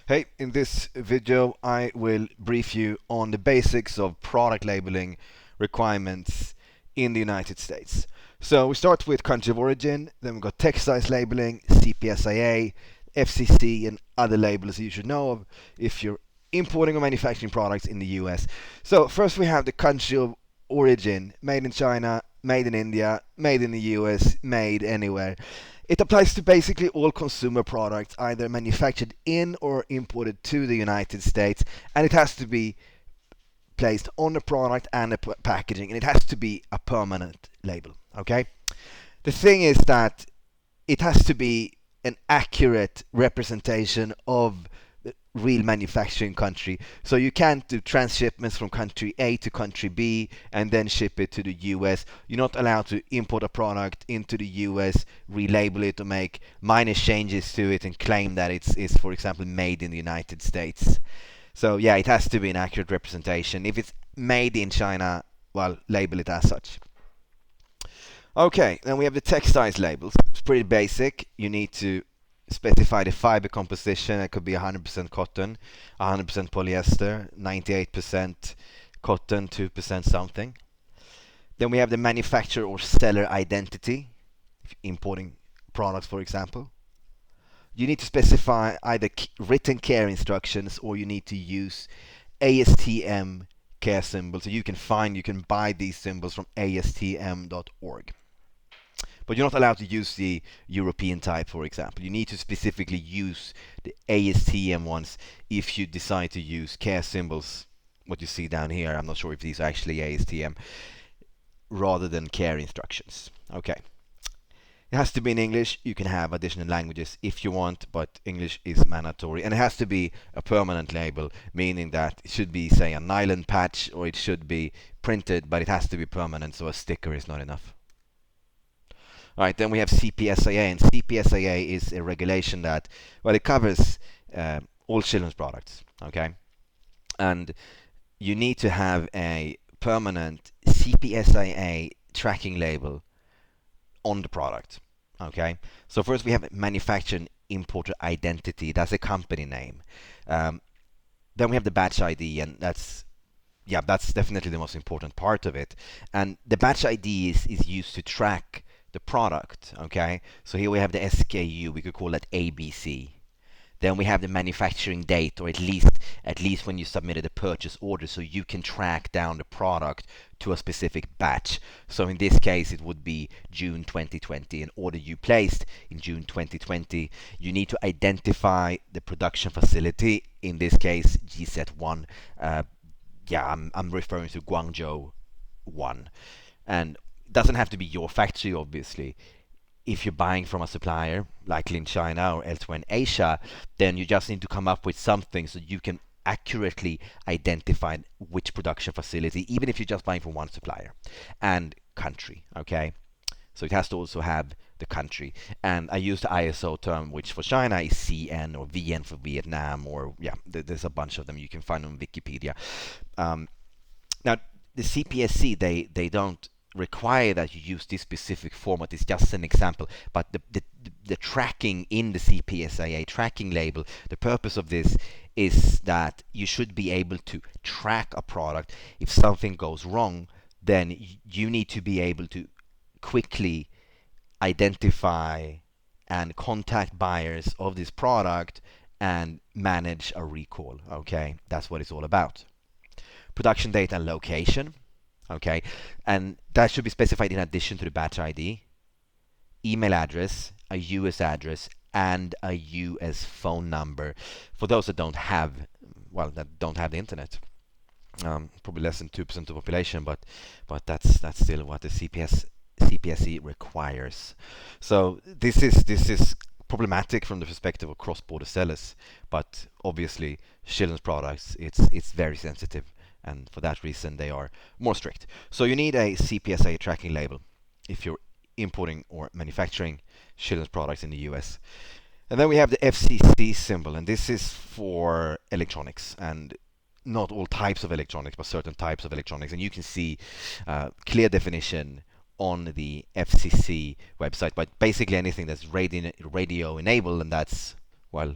Hey, in this video I will brief you on the basics of product labeling requirements in the United States. So we start with country of origin, then we've got textiles labeling, CPSIA, FCC and other labels you should know of if you're importing or manufacturing products in the US. So first we have the country of origin, made in China, made in India, made in the US, made anywhere. It applies to basically all consumer products, either manufactured in or imported to the United States, and it has to be placed on the product and the packaging, and it has to be a permanent label. Okay? The thing is that it has to be an accurate representation of the real manufacturing country. So you can't do transshipments from country A to country B and then ship it to the US. You're not allowed to import a product into the US, relabel it or make minor changes to it and claim that it's for example made in the United States. So yeah, it has to be an accurate representation. If it's made in China, well, label it as such. Okay, then we have the textiles labels. It's pretty basic. You need to specify the fiber composition. It could be 100% cotton, 100% polyester, 98% cotton, 2% something. Then we have the manufacturer or seller identity, if importing products, for example. You need to specify either written care instructions or you need to use ASTM care symbols. So you can buy these symbols from astm.org. But you're not allowed to use the European type, for example. You need to specifically use the ASTM ones if you decide to use care symbols, what you see down here. I'm not sure if these are actually ASTM, rather than care instructions. Okay. It has to be in English. You can have additional languages if you want, but English is mandatory. And it has to be a permanent label, meaning that it should be, say, a nylon patch or it should be printed, but it has to be permanent, so a sticker is not enough. Alright, then we have CPSIA, and CPSIA is a regulation that, well, it covers all children's products, okay? And you need to have a permanent CPSIA tracking label on the product, okay? So first we have manufacturer and importer identity, that's a company name. Then we have the batch ID, and that's definitely the most important part of it. And the batch ID is used to track the product, okay? So here we have the SKU, we could call that ABC. Then we have the manufacturing date, or at least when you submitted a purchase order, so you can track down the product to a specific batch. So in this case it would be June 2020, an order you placed in June 2020. You need to identify the production facility, in this case GZ1. I'm referring to Guangzhou 1. And doesn't have to be your factory, obviously. If you're buying from a supplier, likely in China or elsewhere in Asia, then you just need to come up with something so you can accurately identify which production facility, even if you're just buying from one supplier, and country, okay? So it has to also have the country. And I use the ISO term, which for China is CN or VN for Vietnam, or there's a bunch of them you can find on Wikipedia. Now, the CPSC, they don't require that you use this specific format. It's just an example, but the tracking in the CPSIA tracking label, the purpose of this is that you should be able to track a product. If something goes wrong, then you need to be able to quickly identify and contact buyers of this product and manage a recall. Okay, that's what it's all about. Production date and location. Okay, and that should be specified in addition to the batch ID, email address, a US address, and a US phone number for those that don't have the internet. Probably less than 2% of the population, but that's still what the CPSC requires. So this is problematic from the perspective of cross-border sellers, but obviously children's products, it's very sensitive. And for that reason they are more strict. So you need a CPSA tracking label if you're importing or manufacturing children's products in the US. And then we have the FCC symbol, and this is for electronics, and not all types of electronics, but certain types of electronics. And you can see clear definition on the FCC website, but basically anything that's radio enabled, and that's, well,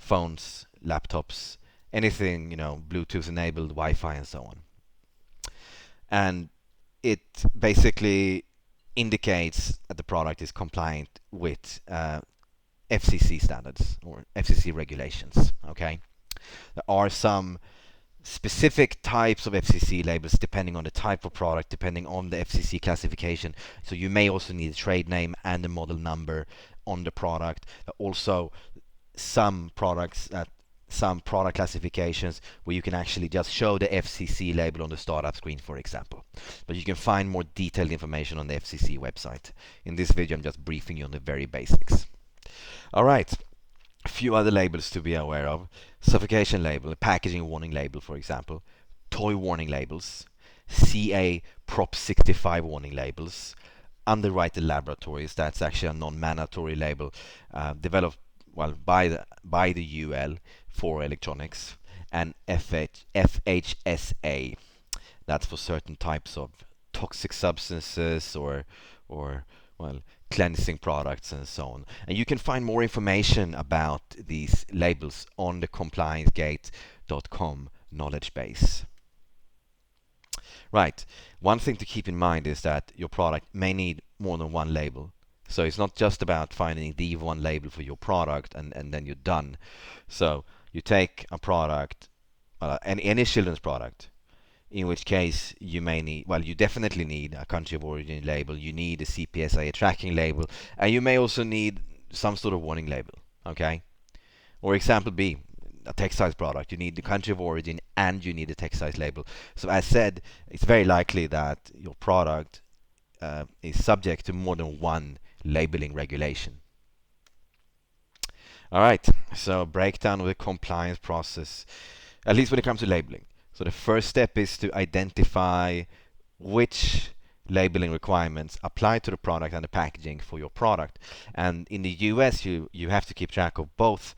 phones, laptops, anything, Bluetooth enabled, Wi-Fi, and so on. And it basically indicates that the product is compliant with FCC standards or FCC regulations. Okay, there are some specific types of FCC labels depending on the type of product, depending on the FCC classification. So you may also need a trade name and a model number on the product. Also, some products that some product classifications where you can actually just show the FCC label on the startup screen, for example. But you can find more detailed information on the FCC website. In this video, I'm just briefing you on the very basics. All right, a few other labels to be aware of. Suffocation label, a packaging warning label, for example. Toy warning labels. CA Prop 65 warning labels. Underwriter laboratories, that's actually a non-mandatory label developed by the UL for electronics. And FHSA, that's for certain types of toxic substances or cleansing products and so on. And you can find more information about these labels on the compliancegate.com knowledge base. Right, one thing to keep in mind is that your product may need more than one label. So it's not just about finding the one label for your product and then you're done. So you take a product, any children's product, in which case you may need, you definitely need a country of origin label, you need a CPSIA tracking label, and you may also need some sort of warning label, okay? Or example B, a textiles product, you need the country of origin and you need a textiles label. So as said, it's very likely that your product is subject to more than one labeling regulation. All right, so breakdown of the compliance process, at least when it comes to labeling. So the first step is to identify which labeling requirements apply to the product and the packaging for your product. And in the US, you have to keep track of both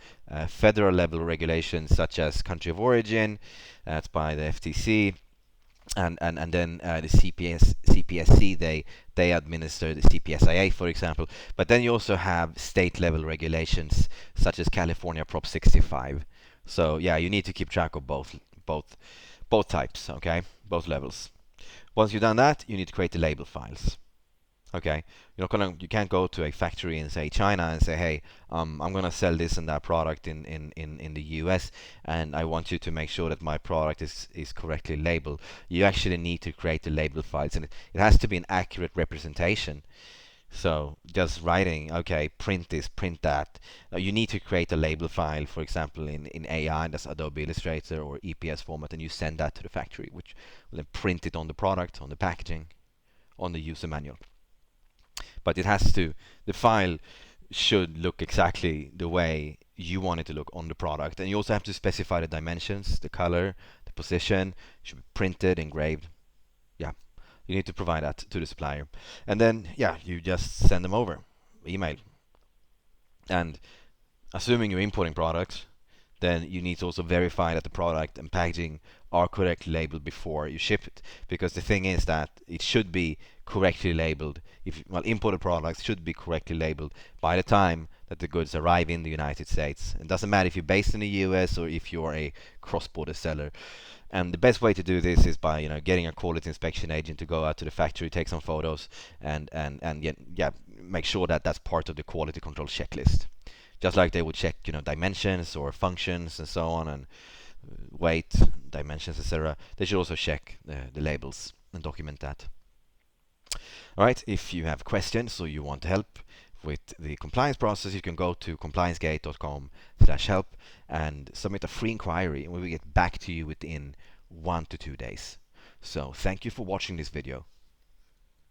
federal level regulations such as country of origin, that's by the FTC, and then the CPSC, they administer the CPSIA, for example. But then you also have state level regulations such as California Prop 65. So yeah, you need to keep track of both types, okay, both levels. Once you've done that, you need to create the label files. Okay, you can't go to a factory in say China and say, hey, I'm gonna sell this and that product in the US, and I want you to make sure that my product is correctly labeled. You actually need to create the label files, and it has to be an accurate representation. So just writing, okay, print this, print that. You need to create a label file, for example, in AI, that's Adobe Illustrator or EPS format, and you send that to the factory, which will then print it on the product, on the packaging, on the user manual. But the file should look exactly the way you want it to look on the product. And you also have to specify the dimensions, the color, the position. It should be printed, engraved. Yeah, you need to provide that to the supplier. And then, yeah, you just send them over, email. And assuming you're importing products, then you need to also verify that the product and packaging are correctly labeled before you ship it. Because the thing is that it should be correctly labeled. Imported products should be correctly labeled by the time that the goods arrive in the United States. It doesn't matter if you're based in the US or if you're a cross-border seller. And the best way to do this is by getting a quality inspection agent to go out to the factory, take some photos, and make sure that that's part of the quality control checklist. Just like they would check dimensions or functions and so on, and weight, dimensions, etc. They should also check the labels and document that. All right, if you have questions or you want help with the compliance process, you can go to compliancegate.com/help and submit a free inquiry, and we will get back to you within 1 to 2 days. So thank you for watching this video.